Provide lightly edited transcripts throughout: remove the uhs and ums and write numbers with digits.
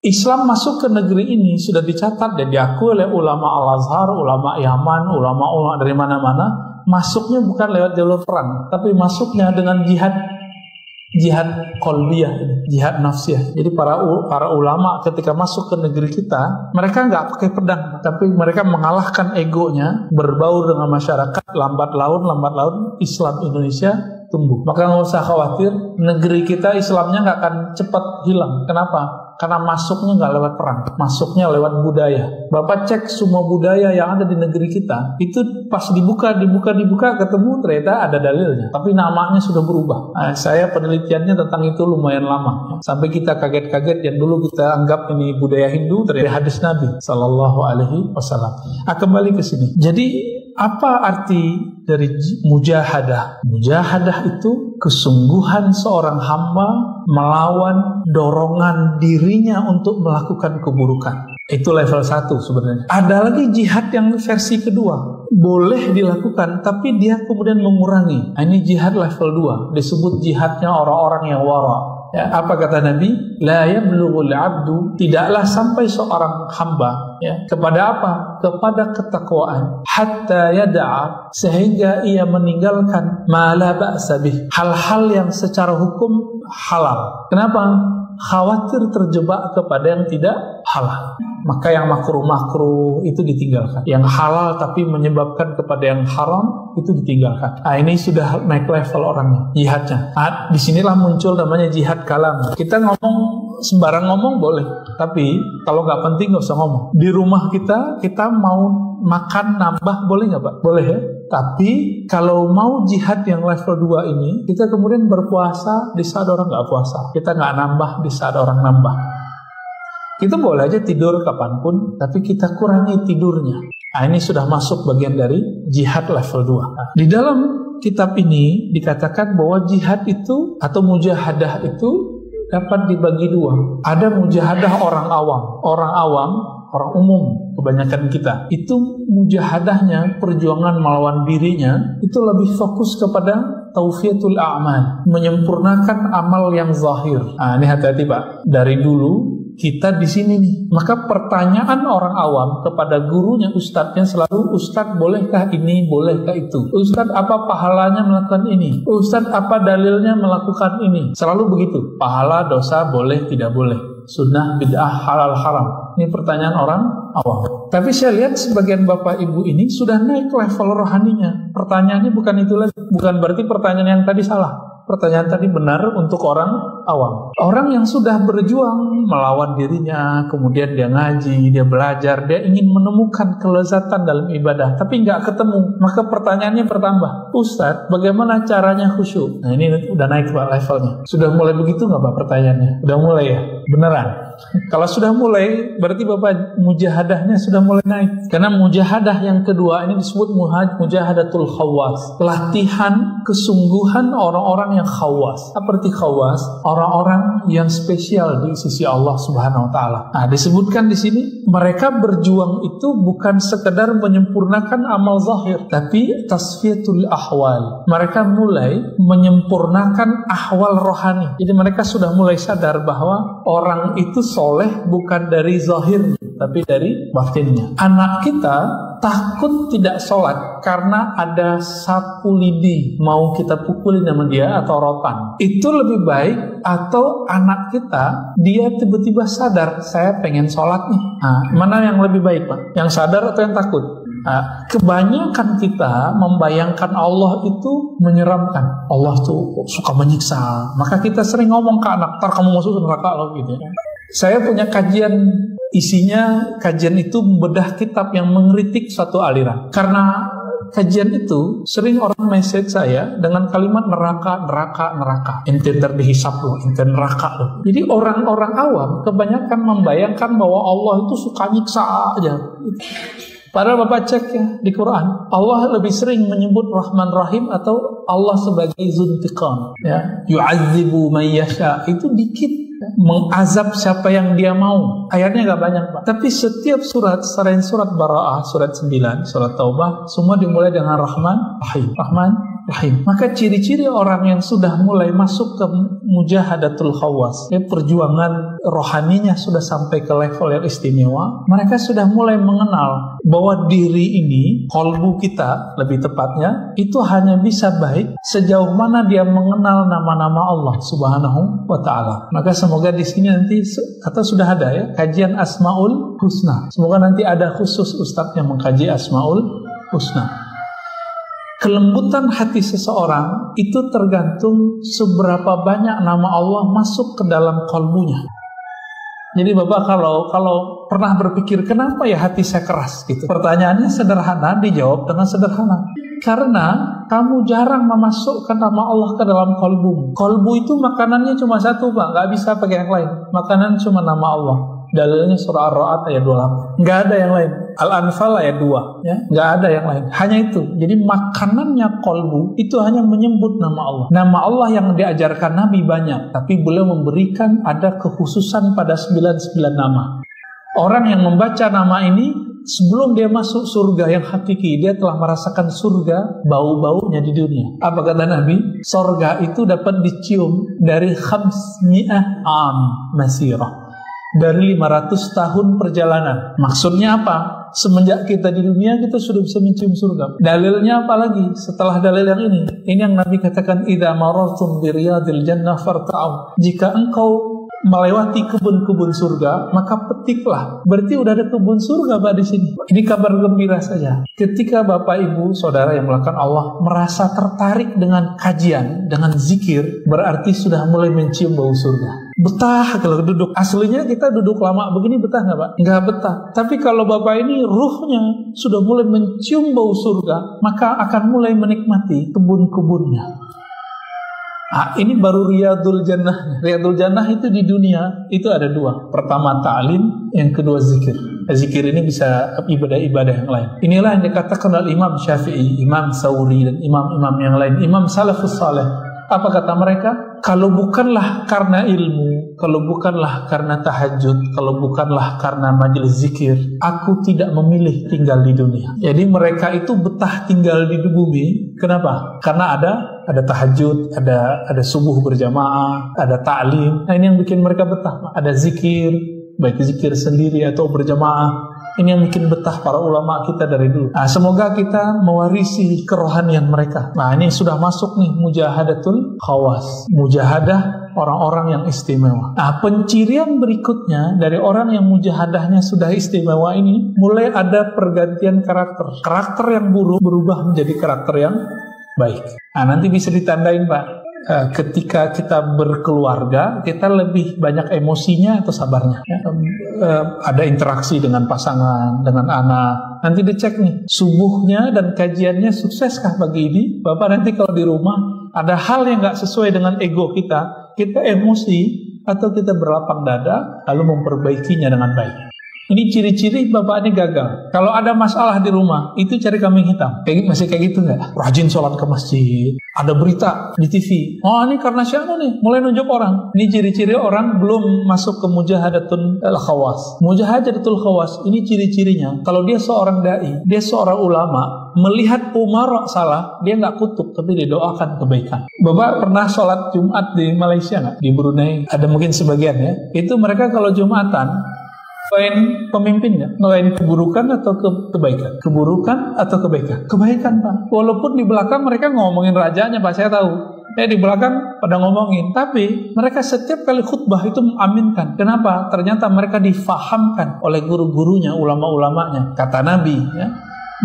Islam masuk ke negeri ini sudah dicatat dan diakui oleh ulama Al-Azhar, ulama Yaman, ulama dari mana-mana. Masuknya bukan lewat jalur perang, tapi masuknya dengan jihad qalbiyah, jihad nafsiyah. Jadi para ulama ketika masuk ke negeri kita, mereka nggak pakai pedang, tapi mereka mengalahkan egonya, berbaur dengan masyarakat, lambat laun Islam Indonesia tumbuh. Maka nggak usah khawatir, negeri kita Islamnya nggak akan cepat hilang. Kenapa? Karena masuknya nggak lewat perang, masuknya lewat budaya. Bapak cek semua budaya yang ada di negeri kita, itu pas dibuka ketemu ternyata ada dalilnya, tapi namanya sudah berubah. Nah, saya penelitiannya tentang itu lumayan lama, sampai kita kaget-kaget yang dulu kita anggap ini budaya Hindu, ternyata hadis Nabi Sallallahu Alaihi Wasallam. Kembali ke sini. Jadi apa arti dari mujahadah? Mujahadah itu kesungguhan seorang hamba melawan dorongan dirinya untuk melakukan keburukan. Itu level 1 sebenarnya. Ada lagi jihad yang versi kedua. Boleh dilakukan, tapi dia kemudian mengurangi. Ini jihad level 2. Disebut jihadnya orang-orang yang wara. Ya, apa kata Nabi? La yablughul 'abdu, tidaklah sampai seorang hamba kepada apa? Kepada ketakwaan, hatta yada'a, sehingga ia meninggalkan ma la ba'sa bih, hal-hal yang secara hukum halal. Kenapa? Khawatir terjebak kepada yang tidak halal. Maka yang makruh-makruh itu ditinggalkan. Yang halal tapi menyebabkan kepada yang haram itu ditinggalkan. Ini sudah naik level orangnya, jihadnya. Disinilah muncul namanya jihad kalam. Kita ngomong sembarang ngomong boleh, tapi kalau nggak penting nggak usah ngomong. Di rumah kita mau makan nambah boleh nggak Pak? Boleh ya. Tapi kalau mau jihad yang level 2 ini, kita kemudian berpuasa di saat orang nggak puasa. Kita nggak nambah di saat orang nambah. Kita boleh aja tidur kapanpun, tapi kita kurangi tidurnya. Ini sudah masuk bagian dari jihad level 2. Di dalam kitab ini dikatakan bahwa jihad itu atau mujahadah itu dapat dibagi 2. Ada mujahadah orang awam, orang umum kebanyakan kita. Itu mujahadahnya, perjuangan melawan dirinya, itu lebih fokus kepada taufiyatul a'mal, menyempurnakan amal yang zahir. Ini hati-hati Pak. Dari dulu kita di sini nih. Maka pertanyaan orang awam kepada gurunya, ustadznya selalu, Ustadz bolehkah ini, bolehkah itu? Ustadz apa pahalanya melakukan ini? Ustadz apa dalilnya melakukan ini? Selalu begitu. Pahala, dosa, boleh, tidak boleh. Sunnah, bid'ah, halal, haram. Ini pertanyaan orang awam. Tapi saya lihat sebagian bapak ibu ini sudah naik level rohaninya. Pertanyaannya bukan itu lagi. Bukan berarti pertanyaan yang tadi salah. Pertanyaan tadi benar untuk orang awam. Orang yang sudah berjuang melawan dirinya, kemudian dia ngaji, dia belajar, dia ingin menemukan kelezatan dalam ibadah, tapi nggak ketemu. Maka pertanyaannya bertambah. Ustadz, bagaimana caranya khusyuk? Nah ini udah naik Pak levelnya. Sudah mulai begitu nggak Pak pertanyaannya? Udah mulai ya? Beneran? Kalau sudah mulai, berarti Bapak mujahadahnya sudah mulai naik. Karena mujahadah yang kedua ini disebut mujahadatul khawas. Latihan kesungguhan orang-orang yang khawas. Seperti khawas, orang-orang yang spesial di sisi Allah Subhanahu wa taala. Disebutkan di sini mereka berjuang itu bukan sekedar menyempurnakan amal zahir, tapi tasfiyatul ahwal. Mereka mulai menyempurnakan ahwal rohani. Jadi mereka sudah mulai sadar bahwa orang itu soleh bukan dari zahir, tapi dari batinnya. Anak kita takut tidak sholat karena ada sapu lidi mau kita pukulin sama dia atau rotan. Itu lebih baik atau anak kita dia tiba-tiba sadar saya pengen sholat nih. Mana yang lebih baik Pak? Yang sadar atau yang takut? Kebanyakan kita membayangkan Allah itu menyeramkan. Allah tuh suka menyiksa. Maka kita sering ngomong ke anak, ntar kamu masuk neraka loh gitu. Saya punya kajian, isinya kajian itu membedah kitab yang mengkritik suatu aliran. Karena kajian itu sering orang message saya dengan kalimat neraka, neraka, neraka. Ente ntar dihisap loh, ente neraka loh. Jadi orang-orang awam kebanyakan membayangkan bahwa Allah itu suka nyiksa aja. Padahal Bapak cek ya di Quran, Allah lebih sering menyebut Rahman Rahim atau Allah sebagai Zuntiqam. Ya, yu'adzibu man yasha, itu dikit. mengazab siapa yang dia mau. Ayatnya nggak banyak, Pak. Tapi setiap surat, selain surat Bara'ah, surat 9, surat Taubah, semua dimulai dengan Rahman, Rahim. Rahman, Rahim. Maka ciri-ciri orang yang sudah mulai masuk ke mujahadatul khawas, perjuangan rohaninya sudah sampai ke level yang istimewa, mereka sudah mulai mengenal bahwa diri ini, kolbu kita lebih tepatnya, itu hanya bisa baik sejauh mana dia mengenal nama-nama Allah Subhanahu wa Ta'ala. Maka semoga di sini nanti, atau sudah ada ya, kajian Asmaul Husna. Semoga nanti ada khusus Ustadz yang mengkaji Asmaul Husna. Kelembutan hati seseorang itu tergantung seberapa banyak nama Allah masuk ke dalam kolbunya. Jadi Bapak kalau pernah berpikir kenapa ya hati saya keras gitu, pertanyaannya sederhana, dijawab dengan sederhana. Karena kamu jarang memasukkan nama Allah ke dalam kolbu. Kolbu itu makanannya cuma satu, Pak, nggak bisa pakai yang lain. Makanan cuma nama Allah. Dalilnya surah Ar-Ra'd ayat 28. Nggak ada yang lain. Al-Anfal ayat 2, ya, nggak ada yang lain. Hanya itu. Jadi makanannya kolbu itu hanya menyebut nama Allah. Nama Allah yang diajarkan Nabi banyak, tapi beliau memberikan ada kekhususan pada 99 nama. Orang yang membaca nama ini sebelum dia masuk surga yang hakiki, dia telah merasakan surga bau-baunya di dunia. Apa kata Nabi? Surga itu dapat dicium dari 500 am masirah. Dari 500 tahun perjalanan. Maksudnya apa? Semenjak kita di dunia, kita sudah bisa mencium surga. Dalilnya apa lagi? Setelah dalil yang ini yang Nabi katakan, idza marartum bi riyadil jannah farta'u. Jika engkau melewati kebun-kebun surga, maka petiklah. Berarti udah ada kebun surga, Pak, di sini. Ini kabar gembira saja. Ketika Bapak, Ibu, Saudara yang melakukan Allah merasa tertarik dengan kajian, dengan zikir, berarti sudah mulai mencium bau surga. Betah kalau duduk. Aslinya kita duduk lama begini betah nggak, Pak? Nggak betah. Tapi kalau Bapak ini ruhnya sudah mulai mencium bau surga, maka akan mulai menikmati kebun-kebunnya. Ini baru Riyadul Jannah. Riyadul Jannah itu di dunia itu ada 2. Pertama ta'lim, yang kedua zikir. Zikir ini bisa ibadah-ibadah yang lain. Inilah yang dikatakan oleh Imam Syafi'i, Imam Sauri, dan imam-imam yang lain, Imam Salafus Saleh. Apa kata mereka? Kalau bukanlah karena ilmu, kalau bukanlah karena tahajud, kalau bukanlah karena majelis zikir, aku tidak memilih tinggal di dunia. Jadi mereka itu betah tinggal di bumi. Kenapa? Karena ada tahajud, ada subuh berjamaah, ada ta'lim. Nah, ini yang bikin mereka betah. Ada zikir, baik zikir sendiri atau berjamaah. Ini yang bikin betah para ulama kita dari dulu. Nah, semoga kita mewarisi kerohanian mereka. Nah, ini sudah masuk nih mujahadatul khawas. Mujahadah orang-orang yang istimewa. Nah, pencirian berikutnya dari orang yang mujahadahnya sudah istimewa ini, mulai ada pergantian karakter. Karakter yang buruk berubah menjadi karakter yang baik. Nah, nanti bisa ditandain, Pak. Ketika kita berkeluarga, kita lebih banyak emosinya atau sabarnya. Ada interaksi dengan pasangan, dengan anak. Nanti dicek nih, subuhnya dan kajiannya sukseskah pagi ini? Bapak nanti kalau di rumah ada hal yang nggak sesuai dengan ego kita emosi atau kita berlapang dada lalu memperbaikinya dengan baik. Ini ciri-ciri Bapak ini gagal. Kalau ada masalah di rumah, itu cari kambing hitam. Masih kayak gitu nggak? Rajin sholat ke masjid. Ada berita di TV. Oh, ini karena siapa nih? Mulai nunjuk orang. Ini ciri-ciri orang belum masuk ke mujahadatul khawas. Mujahadatul khawas, ini ciri-cirinya. Kalau dia seorang da'i, dia seorang ulama, melihat umara salah, dia nggak kutuk, tapi dia doakan kebaikan. Bapak pernah sholat Jumat di Malaysia nggak? Di Brunei. Ada mungkin sebagian ya. Itu mereka kalau Jumatan, doain pemimpinnya, doain keburukan atau kebaikan? Keburukan atau kebaikan? Kebaikan, Pak. Walaupun di belakang mereka ngomongin rajanya, Pak, saya tahu. Di belakang pada ngomongin, tapi mereka setiap kali khutbah itu mengaminkan. Kenapa? Ternyata mereka difahamkan oleh guru-gurunya, ulama-ulamanya. Kata Nabi, ya,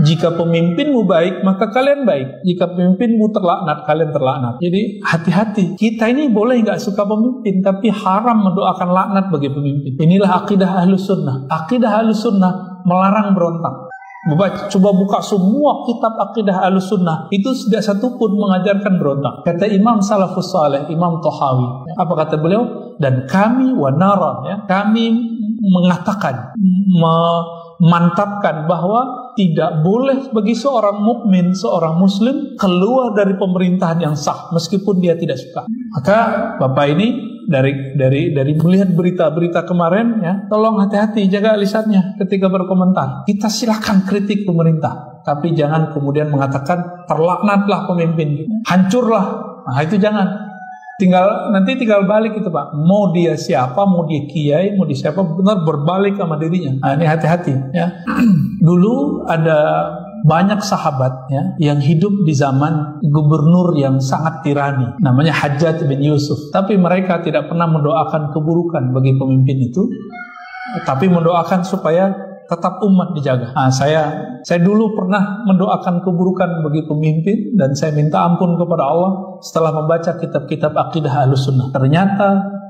jika pemimpinmu baik, maka kalian baik. Jika pemimpinmu terlaknat, kalian terlaknat. Jadi hati-hati. Kita ini boleh nggak suka pemimpin, tapi haram mendoakan laknat bagi pemimpin. Inilah akidah Ahlus Sunnah. Akidah Ahlus Sunnah melarang berontak. Coba buka semua kitab akidah Ahlus Sunnah, itu tidak satu pun mengajarkan berontak. Kata Imam Salafus Saleh, Imam Tahawi, apa kata beliau? Dan kami wanara, ya, kami mengatakan, memantapkan bahwa tidak boleh bagi seorang mukmin, seorang muslim keluar dari pemerintahan yang sah meskipun dia tidak suka. Maka Bapak ini dari melihat berita-berita kemarin ya, tolong hati-hati, jaga lisannya ketika berkomentar. Kita silakan kritik pemerintah, tapi jangan kemudian mengatakan terlaknatlah pemimpin, hancurlah. Nah, itu jangan. Nanti tinggal balik itu Pak. Mau dia siapa, mau dia kiai, mau dia siapa, benar berbalik sama dirinya. Nah, ini hati-hati ya. Dulu ada banyak sahabat ya, yang hidup di zaman gubernur yang sangat tirani, namanya Hajjaj bin Yusuf. Tapi mereka tidak pernah mendoakan keburukan bagi pemimpin itu, tapi mendoakan supaya tetap umat dijaga. Nah, saya dulu pernah mendoakan keburukan bagi pemimpin dan saya minta ampun kepada Allah setelah membaca kitab-kitab akidah Ahlussunnah. Ternyata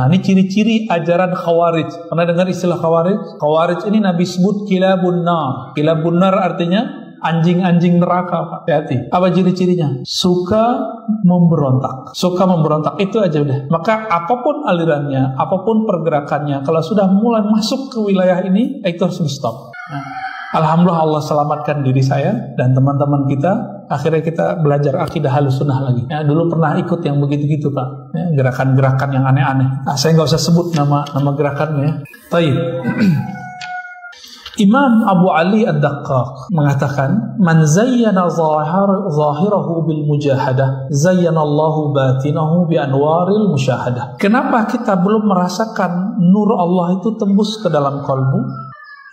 ini ciri-ciri ajaran Khawarij. Pernah dengar istilah Khawarij? Khawarij ini Nabi sebut kilabun nar. Kilabun nar artinya anjing-anjing neraka, Pak. Hati-hati. Apa ciri-cirinya? Suka memberontak. Suka memberontak, itu aja udah. Maka apapun alirannya, apapun pergerakannya, kalau sudah mulai masuk ke wilayah ini, itu harus di stop. Nah, alhamdulillah Allah selamatkan diri saya dan teman-teman kita. Akhirnya kita belajar akidah Ahlussunnah lagi. Ya, dulu pernah ikut yang begitu-gitu Pak. Ya, gerakan-gerakan yang aneh-aneh. Nah, saya nggak usah sebut nama gerakannya. Ya. Taib. Imam Abu Ali Ad-Daqqaq mengatakan, "Man zayyana zahirahu bil mujahadah, zayyana Allahu batinahu bi anwaril musyahadah." Kenapa kita belum merasakan nur Allah itu tembus ke dalam kalbu?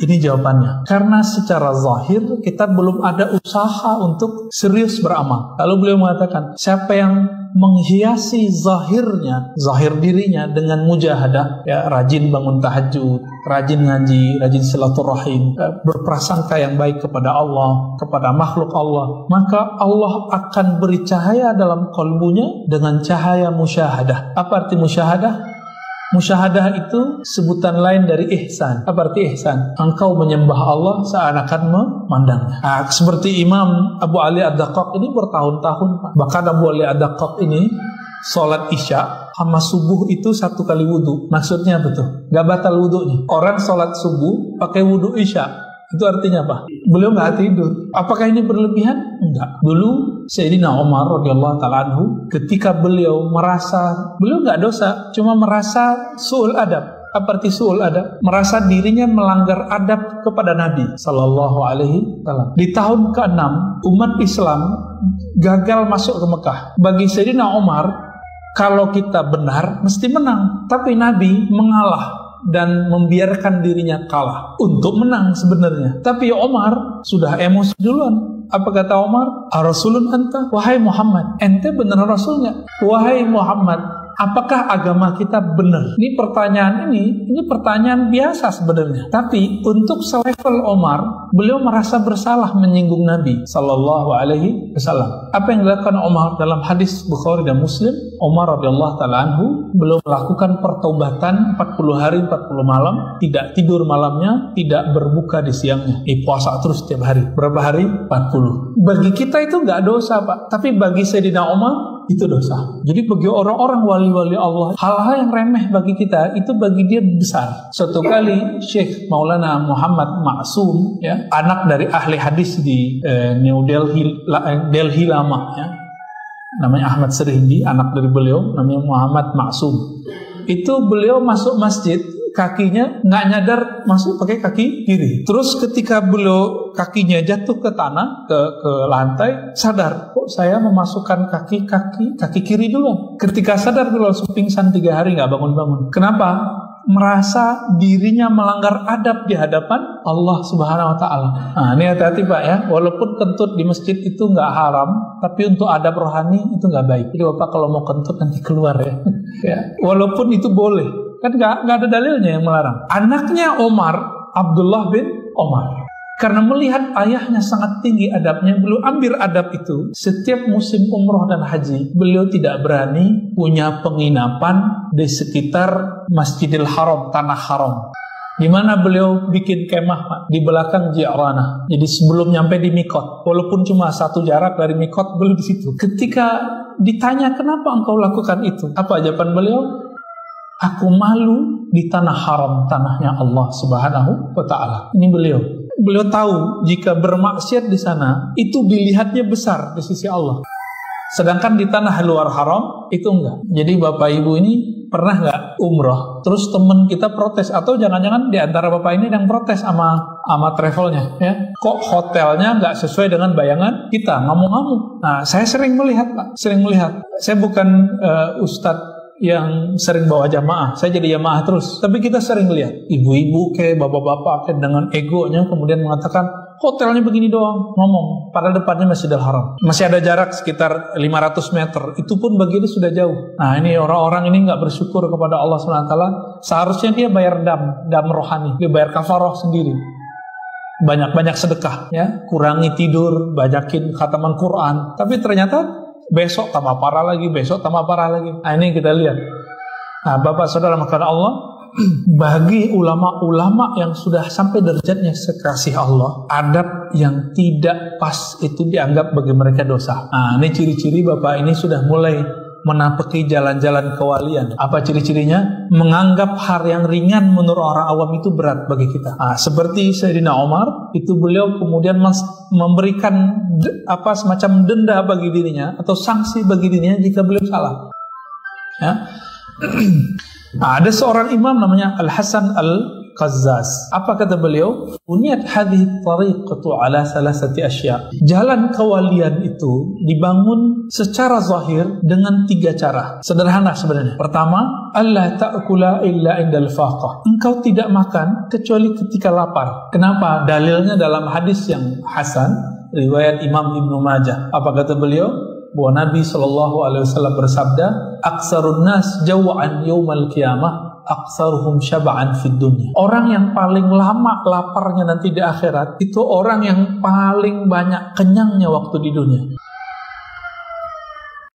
Ini jawabannya. Karena secara zahir kita belum ada usaha untuk serius beramal. Lalu beliau mengatakan, siapa yang menghiasi zahirnya, zahir dirinya dengan mujahadah, ya, rajin bangun tahajud, rajin ngaji, rajin silaturahim, berprasangka yang baik kepada Allah, kepada makhluk Allah, maka Allah akan beri cahaya dalam kalbunya dengan cahaya musyahadah. Apa arti musyahadah? Musyahadah itu sebutan lain dari ihsan. Apa arti ihsan? Engkau menyembah Allah seakan memandangnya. Nah, seperti Imam Abu Ali Ad-Daqqaq ini bertahun-tahun. Bahkan Abu Ali Ad-Daqqaq ini sholat isya sama subuh itu 1 kali wudhu. Maksudnya betul, gak batal wudhunya. Orang sholat subuh pakai wudhu isya. Itu artinya apa? Beliau nggak tidur. Apakah ini berlebihan? Enggak. Dulu Sayyidina Umar radhiyallahu ta'ala anhu, ketika beliau merasa beliau nggak dosa, cuma merasa su'ul adab. Apa arti su'ul adab? Merasa dirinya melanggar adab kepada Nabi sallallahu alaihi wasallam. Di tahun ke-6 umat Islam gagal masuk ke Mekah. Bagi Sayyidina Umar, kalau kita benar mesti menang, tapi Nabi mengalah dan membiarkan dirinya kalah untuk menang sebenarnya. Tapi Umar sudah emosi duluan. Apa kata Umar? Ar-Rasulun anta? Wahai Muhammad, ente benar Rasulnya? Wahai Muhammad, apakah agama kita benar? Ini pertanyaan biasa sebenarnya. Tapi untuk selevel Umar, beliau merasa bersalah menyinggung Nabi sallallahu alaihi wasallam. Apa yang dilakukan Umar dalam hadis Bukhari dan Muslim? Umar radhiyallahu ta'ala anhu beliau melakukan pertaubatan 40 hari 40 malam, tidak tidur malamnya, tidak berbuka di siangnya. Puasa terus setiap hari. Berapa hari? 40. Bagi kita itu nggak dosa, Pak. Tapi bagi Sayyidina Umar itu dosa. Jadi bagi orang-orang wali-wali Allah, hal-hal yang remeh bagi kita itu bagi dia besar. Suatu kali Syekh Maulana Muhammad Ma'sum, ya, anak dari ahli hadis di New Delhi lama, ya, namanya Ahmad Serhindi, anak dari beliau namanya Muhammad Ma'sum. Itu beliau masuk masjid, kakinya nggak nyadar masuk pakai kaki kiri. Terus ketika beliau kakinya jatuh ke tanah, ke lantai, sadar, kok saya memasukkan kaki kiri dulu. Ketika sadar beliau langsung pingsan 3 hari nggak bangun-bangun. Kenapa? Merasa dirinya melanggar adab di hadapan Allah Subhanahu wa Ta'ala. Nah, ini hati-hati Pak ya. Walaupun kentut di masjid itu nggak haram, tapi untuk adab rohani itu nggak baik. Jadi Bapak kalau mau kentut nanti keluar ya. Ya. Walaupun itu boleh, kan nggak ada dalilnya yang melarang. Anaknya Omar, Abdullah bin Omar, karena melihat ayahnya sangat tinggi adabnya, beliau ambil adab itu. Setiap musim umroh dan haji, beliau tidak berani punya penginapan di sekitar Masjidil Haram, tanah haram. Di mana beliau bikin kemah, Pak, di belakang Ji'ranah. Jadi sebelum nyampe di Mikot, walaupun cuma 1 jarak dari Mikot, beliau di situ. Ketika ditanya kenapa engkau lakukan itu, apa jawaban beliau? Aku malu di tanah haram, tanahnya Allah Subhanahu wa Ta'ala. Ini beliau tahu jika bermaksiat di sana itu dilihatnya besar di sisi Allah. Sedangkan di tanah luar haram itu enggak. Jadi Bapak Ibu ini pernah nggak umroh? Terus temen kita protes, atau jangan-jangan di antara Bapak ini yang protes sama travelnya, ya? Kok hotelnya nggak sesuai dengan bayangan kita? Ngamuk-ngamuk. Nah, saya sering melihat, Pak. Sering melihat. Saya bukan ustadz yang sering bawa jamaah, saya jadi jamaah terus. Tapi kita sering lihat ibu-ibu kayak bapak-bapak kayak dengan egonya kemudian mengatakan hotelnya begini doang, ngomong pada depannya Masjidil Haram, masih ada jarak sekitar 500 meter, itu pun begini sudah jauh. Nah, ini orang-orang ini nggak bersyukur kepada Allah SWT. Seharusnya dia bayar dam rohani, dia bayar kafaroh sendiri, banyak-banyak sedekah, ya, kurangi tidur, banyakin khataman Quran. Tapi ternyata besok tambah parah lagi, besok tambah parah lagi. Nah, ini kita lihat. Nah, Bapak Saudara makanan Allah, bagi ulama-ulama yang sudah sampai derajatnya sekasih Allah, adab yang tidak pas itu dianggap bagi mereka dosa. Nah, ini ciri-ciri Bapak ini sudah mulai menapaki jalan-jalan kewalian. Apa ciri-cirinya? Menganggap hal yang ringan menurut orang awam itu berat bagi kita. Nah, seperti Sayyidina Umar, itu beliau kemudian memberikan semacam denda bagi dirinya atau sanksi bagi dirinya jika beliau salah. Ya. Nah, ada seorang imam namanya Al-Hasan Al-Qazzaz. Apa kata beliau? Buniyat hadhihi tariqatu ala salasati asya. Jalan kewalian itu dibangun secara zahir dengan 3 cara. Sederhana sebenarnya. Pertama, alla ta'kula illa indal faqah. Engkau tidak makan kecuali ketika lapar. Kenapa? Dalilnya dalam hadis yang hasan, riwayat Imam Ibnu Majah. Apa kata beliau? Bahwa Nabi SAW bersabda, aksarun nas jawa'an yawmal qiyamah, aksaruhum syaba'an fid dunya. Orang yang paling lama laparnya nanti di akhirat, itu orang yang paling banyak kenyangnya waktu di dunia.